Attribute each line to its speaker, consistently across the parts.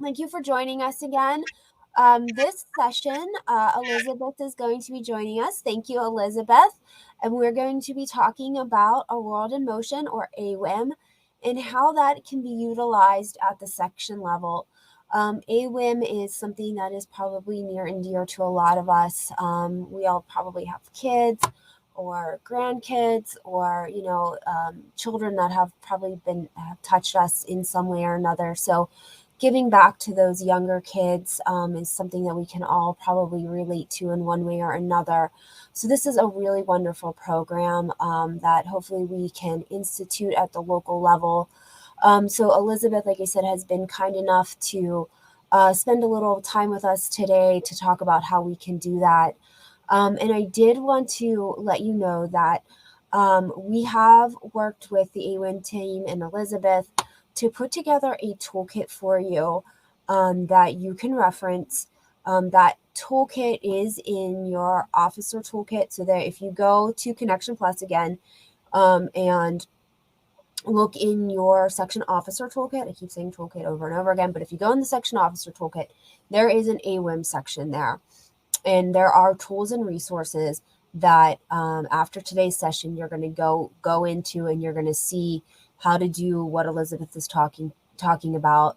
Speaker 1: Thank you for joining us again. This session, Elizabeth is going to be joining us. Thank you, Elizabeth. And we're going to be talking about A World in Motion, or AWIM, and how that can be utilized at the section level. AWIM is something that is probably near and dear to a lot of us. We all probably have kids or grandkids or, children that have probably have touched us in some way or another. So giving back to those younger kids is something that we can all probably relate to in one way or another. So this is a really wonderful program that hopefully we can institute at the local level. So Elizabeth, like I said, has been kind enough to spend a little time with us today to talk about how we can do that. And I did want to let you know that we have worked with the AWIM team and Elizabeth to put together a toolkit for you that you can reference. That toolkit is in your officer toolkit, so that if you go to Connection Plus again and look in your section officer toolkit, I keep saying toolkit over and over again, but if you go in the section officer toolkit, there is an AWIM section there. And there are tools and resources that after today's session, you're going to go into, and you're going to see how to do what Elizabeth is talking about.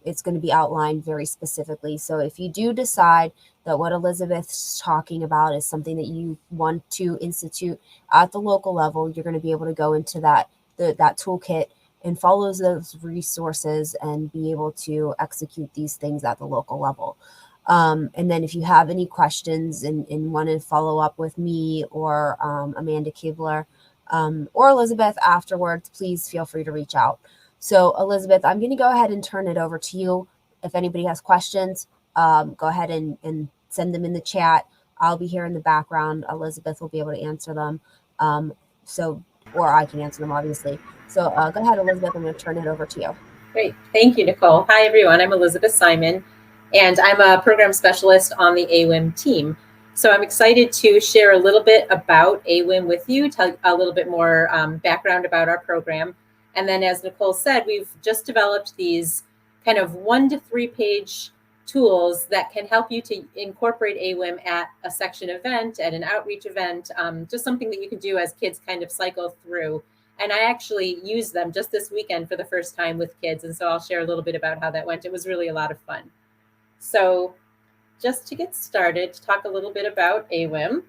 Speaker 1: It's going to be outlined very specifically. So if you do decide that what Elizabeth's talking about is something that you want to institute at the local level, you're going to be able to go into that toolkit and follow those resources and be able to execute these things at the local level. And then if you have any questions and want to follow up with me or Amanda Kibler or Elizabeth afterwards, please feel free to reach out. So Elizabeth, I'm going to go ahead and turn it over to you. If anybody has questions, go ahead and send them in the chat. I'll be here in the background. Elizabeth will be able to answer them. Or I can answer them, obviously. So go ahead, Elizabeth. I'm going to turn it over to you.
Speaker 2: Great. Thank you, Nicole. Hi, everyone. I'm Elizabeth Simon, and I'm a program specialist on the AWIM team. So I'm excited to share a little bit about AWIM with you, tell a little bit more background about our program. And then, as Nicole said, we've just developed these kind of 1 to 3 page tools that can help you to incorporate AWIM at a section event, at an outreach event, just something that you can do as kids kind of cycle through. And I actually used them just this weekend for the first time with kids. And so I'll share a little bit about how that went. It was really a lot of fun. So just to get started, to talk a little bit about AWIM.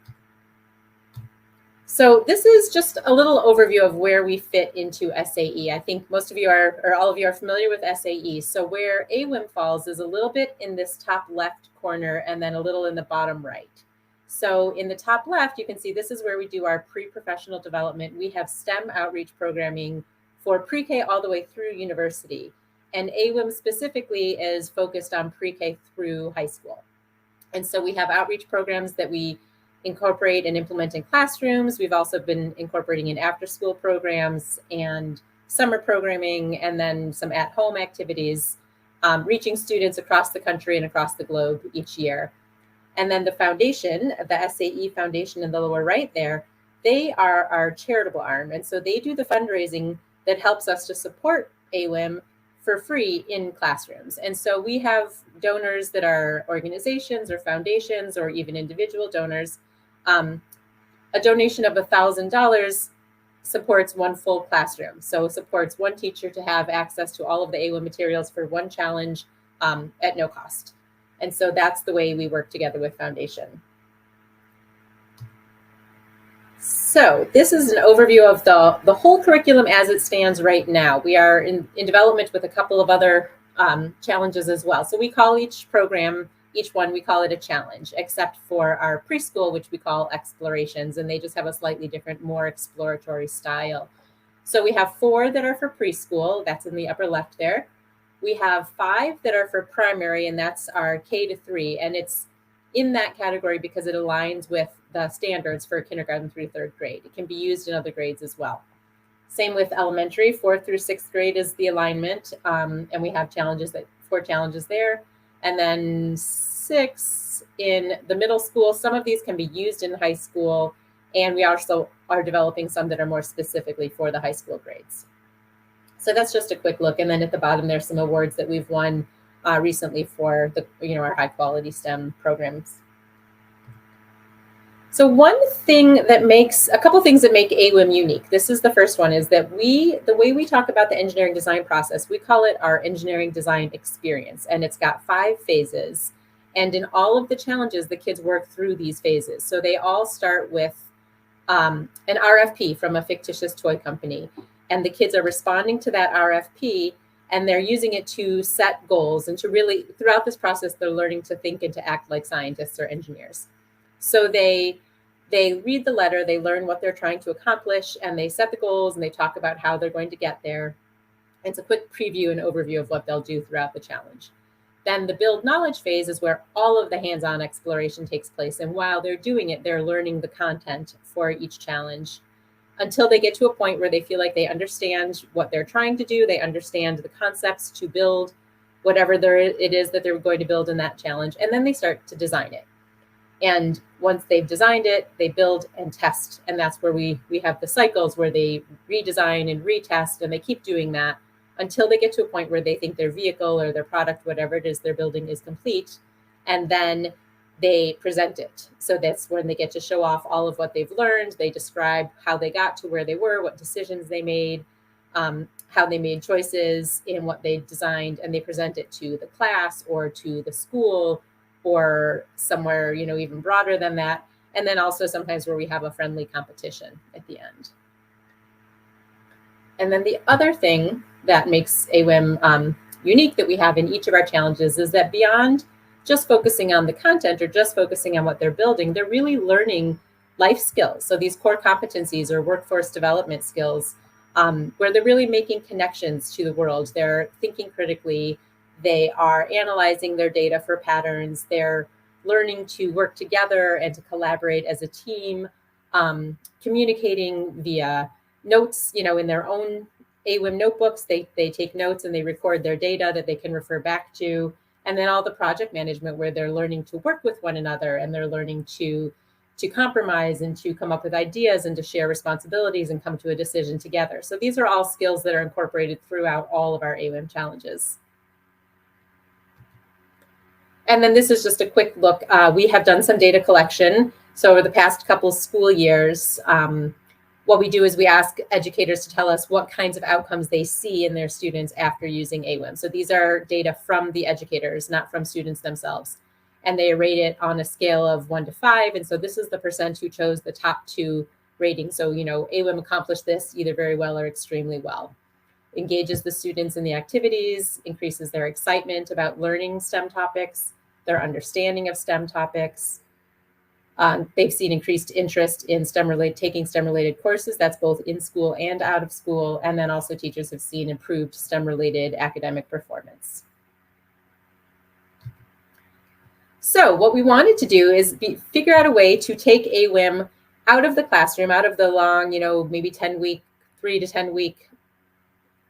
Speaker 2: So this is just a little overview of where we fit into SAE. I think most of you are, or all of you are familiar with SAE. So where AWIM falls is a little bit in this top left corner and then a little in the bottom right. So in the top left, you can see this is where we do our pre-professional development. We have STEM outreach programming for pre-K all the way through university. And AWIM specifically is focused on pre-K through high school. And so we have outreach programs that we incorporate and implement in classrooms. We've also been incorporating in after-school programs and summer programming, and then some at-home activities, reaching students across the country and across the globe each year. And then the foundation, the SAE Foundation in the lower right there, they are our charitable arm. And so they do the fundraising that helps us to support AWIM for free in classrooms. And so we have donors that are organizations or foundations or even individual donors. A donation of $1,000 supports 1 full classroom. So supports 1 teacher to have access to all of the AWIM materials for 1 challenge at no cost. And so that's the way we work together with Foundation. So this is an overview of the whole curriculum as it stands right now. We are in development with a couple of other challenges as well. So we call each program, each one, we call it a challenge, except for our preschool, which we call explorations, and they just have a slightly different, more exploratory style. So we have 4 that are for preschool, that's in the upper left there. We have 5 that are for primary, and that's our K to 3, and it's in that category because it aligns with the standards for kindergarten through 3rd grade. It can be used in other grades as well. Same with elementary, 4th through 6th grade is the alignment, and we have 4 challenges there. And then 6 in the middle school. Some of these can be used in high school, and we also are developing some that are more specifically for the high school grades. So that's just a quick look. And then at the bottom, there's some awards that we've won recently for our high quality STEM programs. So a couple things that make AWIM unique. This is the first one, is that the way we talk about the engineering design process, we call it our engineering design experience. And it's got 5 phases. And in all of the challenges, the kids work through these phases. So they all start with an RFP from a fictitious toy company. And the kids are responding to that RFP, and they're using it to set goals, and to really, throughout this process, they're learning to think and to act like scientists or engineers. So they read the letter, they learn what they're trying to accomplish, and they set the goals, and they talk about how they're going to get there. It's a quick preview and overview of what they'll do throughout the challenge. Then the build knowledge phase is where all of the hands-on exploration takes place. And while they're doing it, they're learning the content for each challenge until they get to a point where they feel like they understand what they're trying to do. They understand the concepts to build whatever it is that they're going to build in that challenge. And then they start to design it. And once they've designed it, they build and test. And that's where we have the cycles where they redesign and retest, and they keep doing that until they get to a point where they think their vehicle or their product, whatever it is they're building, is complete. And then they present it. So that's when they get to show off all of what they've learned. They describe how they got to where they were, what decisions they made, how they made choices in what they designed, and they present it to the class or to the school or somewhere, even broader than that. And then also sometimes where we have a friendly competition at the end. And then the other thing that makes AWIM unique that we have in each of our challenges is that beyond just focusing on the content or just focusing on what they're building, they're really learning life skills. So these core competencies or workforce development skills, where they're really making connections to the world. They're thinking critically. They are analyzing their data for patterns. They're learning to work together and to collaborate as a team, communicating via notes, in their own AWIM notebooks. They take notes and they record their data that they can refer back to. And then all the project management, where they're learning to work with one another, and they're learning to compromise and to come up with ideas and to share responsibilities and come to a decision together. So these are all skills that are incorporated throughout all of our AWIM challenges. And then this is just a quick look. We have done some data collection. So over the past couple school years, what we do is we ask educators to tell us what kinds of outcomes they see in their students after using AWIM. So these are data from the educators, not from students themselves. And they rate it on a scale of 1 to 5. And so this is the percent who chose the top 2 ratings. So, AWIM accomplished this either very well or extremely well. Engages the students in the activities, increases their excitement about learning STEM topics, their understanding of STEM topics. They've seen increased interest in taking STEM-related courses. That's both in school and out of school. And then also teachers have seen improved STEM-related academic performance. So what we wanted to do is figure out a way to take AWIM out of the classroom, out of the long, maybe 3 to 10 week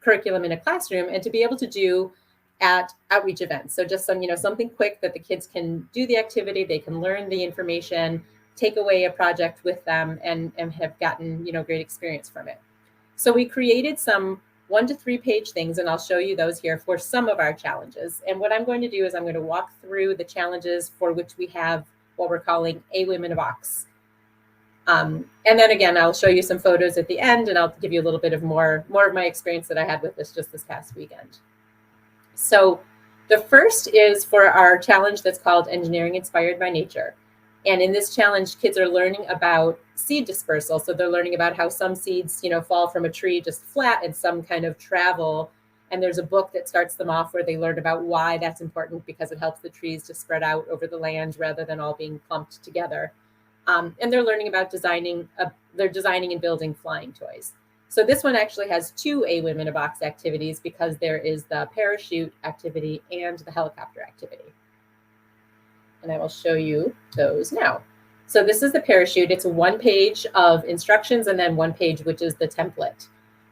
Speaker 2: curriculum in a classroom, and to be able to do at outreach events. So just something quick that the kids can do the activity, they can learn the information, take away a project with them, and have gotten, great experience from it. So we created some 1 to 3 page things, and I'll show you those here for some of our challenges. And what I'm going to do is I'm going to walk through the challenges for which we have what we're calling AWIM in a box. And then again, I'll show you some photos at the end, and I'll give you a little bit of more of my experience that I had with this just this past weekend. So the first is for our challenge that's called Engineering Inspired by Nature. And in this challenge, kids are learning about seed dispersal. So they're learning about how some seeds, fall from a tree just flat and some kind of travel. And there's a book that starts them off where they learn about why that's important, because it helps the trees to spread out over the land rather than all being clumped together. And they're learning about designing and building flying toys. So this one actually has 2 AWIM in a box activities, because there is the parachute activity and the helicopter activity. And I will show you those now. So this is the parachute. It's 1 page of instructions and then 1 page, which is the template.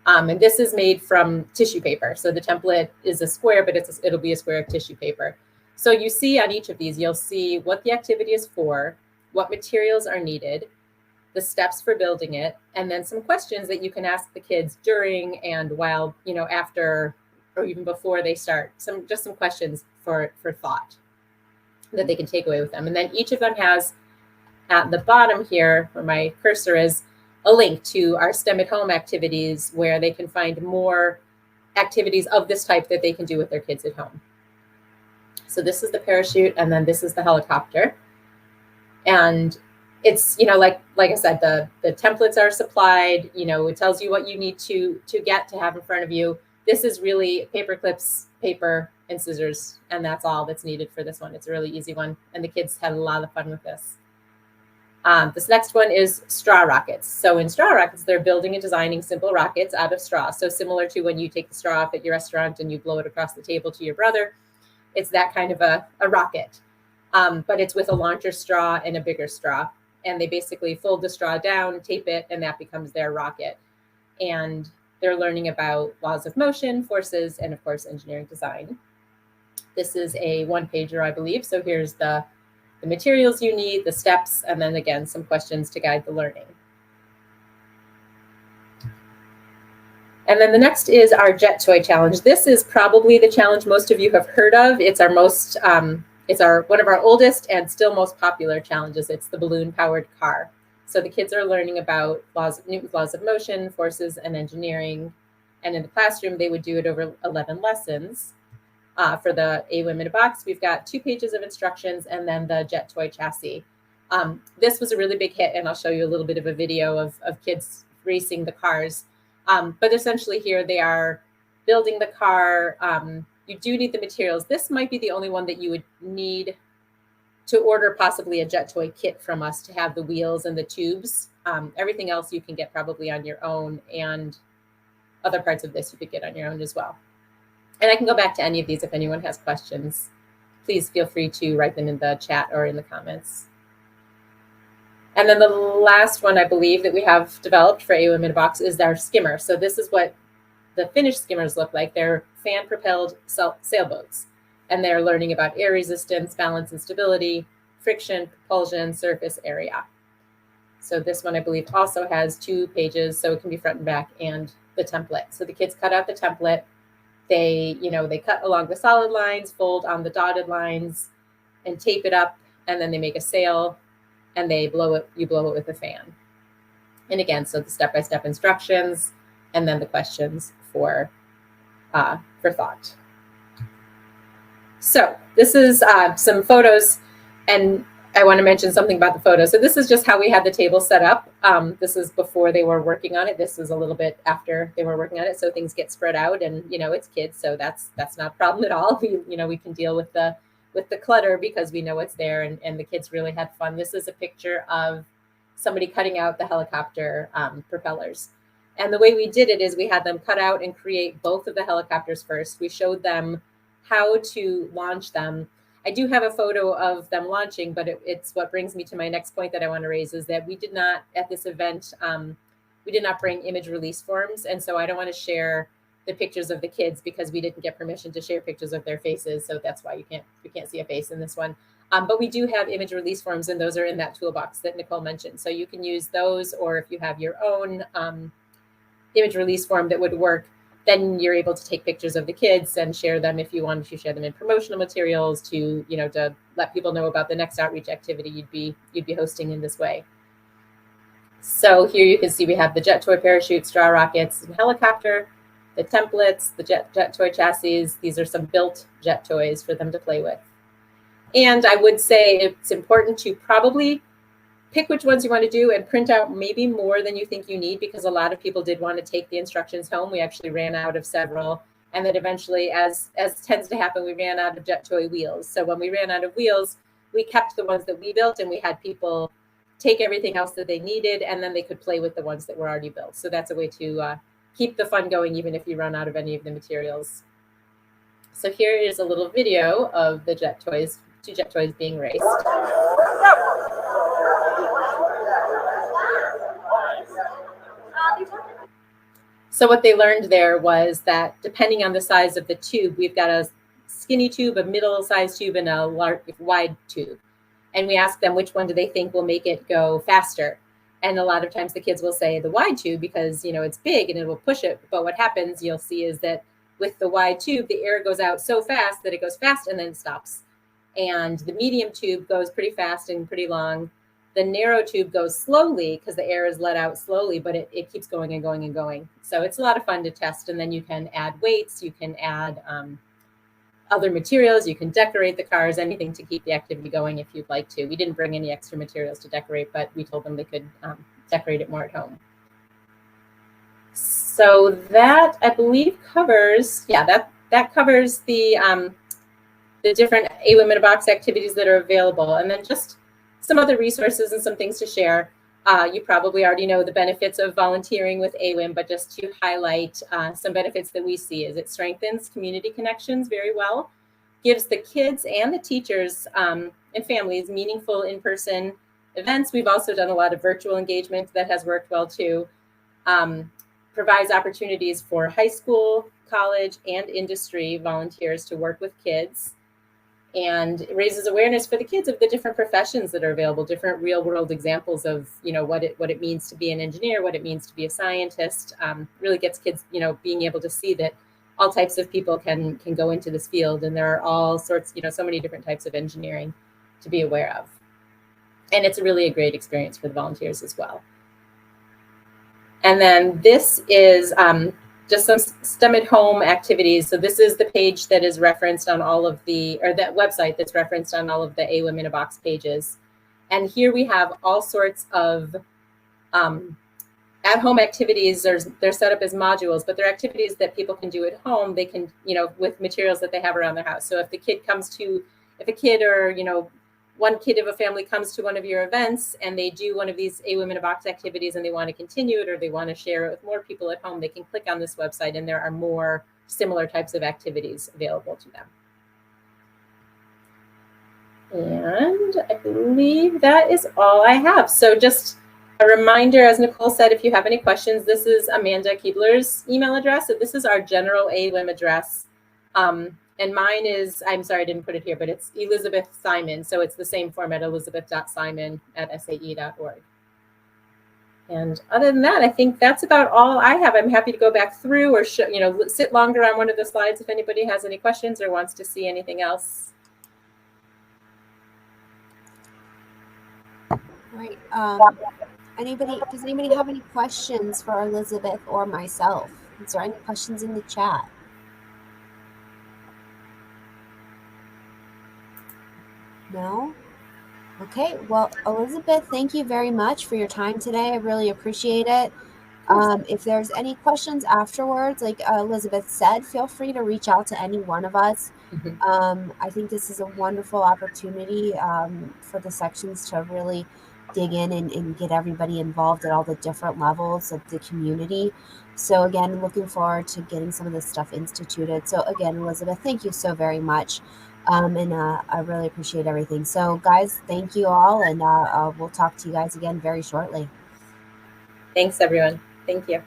Speaker 2: And this is made from tissue paper. So the template is a square, but it'll be a square of tissue paper. So you see on each of these, you'll see what the activity is for, what materials are needed, the steps for building it, and then some questions that you can ask the kids during and while, after or even before they start, just some questions for thought that they can take away with them. And then each of them has at the bottom here, where my cursor is, a link to our STEM at Home activities where they can find more activities of this type that they can do with their kids at home. So this is the parachute, and then this is the helicopter. And it's, like I said, the templates are supplied, it tells you what you need to get to have in front of you. This is really paper clips, paper, and scissors, and that's all that's needed for this one. It's a really easy one, and the kids had a lot of fun with this. This next one is straw rockets. So in straw rockets, they're building and designing simple rockets out of straw. So similar to when you take the straw off at your restaurant and you blow it across the table to your brother, it's that kind of a rocket. But it's with a larger straw and a bigger straw. And they basically fold the straw down, tape it, and that becomes their rocket. And they're learning about laws of motion, forces, and of course, engineering design. This is a one-pager, I believe. So here's the materials you need, the steps, and then again, some questions to guide the learning. And then the next is our Jet Toy Challenge. This is probably the challenge most of you have heard of. It's our most, one of our oldest and still most popular challenges. It's the balloon-powered car. So the kids are learning about Newton's laws of motion, forces, and engineering. And in the classroom, they would do it over 11 lessons. For the AWIM in a box, we've got 2 pages of instructions and then the Jet Toy chassis. This was a really big hit, and I'll show you a little bit of a video of kids racing the cars. But essentially here they are building the car. You do need the materials. This might be the only one that you would need to order possibly a Jet Toy kit from us to have the wheels and the tubes. Everything else you can get probably on your own, and other parts of this you could get on your own as well. And I can go back to any of these if anyone has questions. Please feel free to write them in the chat or in the comments. And then the last one I believe that we have developed for AWIM in a box is our skimmer. So this is what the finished skimmers look like. They're fan-propelled sailboats. And they're learning about air resistance, balance and stability, friction, propulsion, surface area. So this one I believe also has 2 pages, so it can be front and back, and the template. So the kids cut out the template. They cut along the solid lines, fold on the dotted lines, and tape it up, and then they make a sail, and you blow it with a fan. And again, so the step-by-step instructions, and then the questions for thought. So this is some photos, and I want to mention something about the photos. So this is just how we had the table set up. This is before they were working on it. This is a little bit after they were working on it. So things get spread out, and it's kids, so that's not a problem at all. We can deal with the clutter because we know it's there, and the kids really had fun. This is a picture of somebody cutting out the helicopter propellers. And the way we did it is we had them cut out and create both of the helicopters first. We showed them how to launch them. I do have a photo of them launching, but it's what brings me to my next point that I want to raise is that we did not, at this event, we did not bring image release forms. And so I don't want to share the pictures of the kids because we didn't get permission to share pictures of their faces. So that's why you can't see a face in this one. But we do have image release forms, and those are in that toolbox that Nicole mentioned. So you can use those, or if you have your own image release form that would work, then you're able to take pictures of the kids and share them if you wanted to share them in promotional materials to let people know about the next outreach activity you'd be hosting in this way. So here you can see we have the Jet Toy parachute, straw rockets, and helicopter, the templates, the Jet Toy chassis. These are some built Jet Toys for them to play with. And I would say it's important to probably pick which ones you want to do and print out maybe more than you think you need, because a lot of people did want to take the instructions home. We actually ran out of several. And then eventually, as tends to happen, we ran out of Jet Toy wheels. So when we ran out of wheels, we kept the ones that we built, and we had people take everything else that they needed, and then they could play with the ones that were already built. So that's a way to keep the fun going, even if you run out of any of the materials. So here is a little video of the Jet Toys, 2 Jet Toys being raced. So what they learned there was that depending on the size of the tube, we've got a skinny tube, a middle-sized tube, and a large, wide tube. And we asked them which one do they think will make it go faster. And a lot of times the kids will say the wide tube because, it's big and it will push it. But what happens, you'll see, is that with the wide tube, the air goes out so fast that it goes fast and then stops. And the medium tube goes pretty fast and pretty long. The narrow tube goes slowly because the air is let out slowly, but it keeps going and going and going. So it's a lot of fun to test. And then you can add weights, you can add other materials, you can decorate the cars, anything to keep the activity going if you'd like to. We didn't bring any extra materials to decorate, but we told them they could decorate it more at home. So that, I believe, covers, that covers the different AWIM in a Box activities that are available. And then just some other resources and some things to share. You probably already know the benefits of volunteering with AWIM, but just to highlight some benefits that we see is it strengthens community connections very well, gives the kids and the teachers and families meaningful in-person events. We've also done a lot of virtual engagement that has worked well too. Provides opportunities for high school, college, and industry volunteers to work with kids, and raises awareness for the kids of the different professions that are available, different real world examples of, what it means to be an engineer, what it means to be a scientist. Really gets kids, being able to see that all types of people can go into this field, and there are all sorts, so many different types of engineering to be aware of. And it's really a great experience for the volunteers as well. And then this is just some STEM at home activities. So this is the page that is referenced on all of that website that's referenced on all of the AWIM in a Box pages. And here we have all sorts of at-home activities. They're set up as modules, but they're activities that people can do at home. They can, with materials that they have around their house. So if a kid or, one kid of a family comes to one of your events and they do one of these AWIM in a Box activities and they want to continue it, or they want to share it with more people at home, they can click on this website and there are more similar types of activities available to them. And I believe that is all I have. So just a reminder, as Nicole said, if you have any questions, this is Amanda Keebler's email address. So this is our general AWIM address. And mine is, I'm sorry, I didn't put it here, but it's Elizabeth Simon. So it's the same format, elizabeth.simon@sae.org. And other than that, I think that's about all I have. I'm happy to go back through or sit longer on one of the slides if anybody has any questions or wants to see anything else.
Speaker 1: All right. Does anybody have any questions for Elizabeth or myself? Is there any questions in the chat? No? Okay, well, Elizabeth, thank you very much for your time today. I really appreciate it. If there's any questions afterwards, like Elizabeth said, feel free to reach out to any one of us. I think this is a wonderful opportunity for the sections to really dig in and get everybody involved at all the different levels of the community. So again, looking forward to getting some of this stuff instituted. So again, Elizabeth, thank you so very much. And I really appreciate everything. So guys, thank you all, and we'll talk to you guys again very shortly.
Speaker 2: Thanks, everyone. Thank you.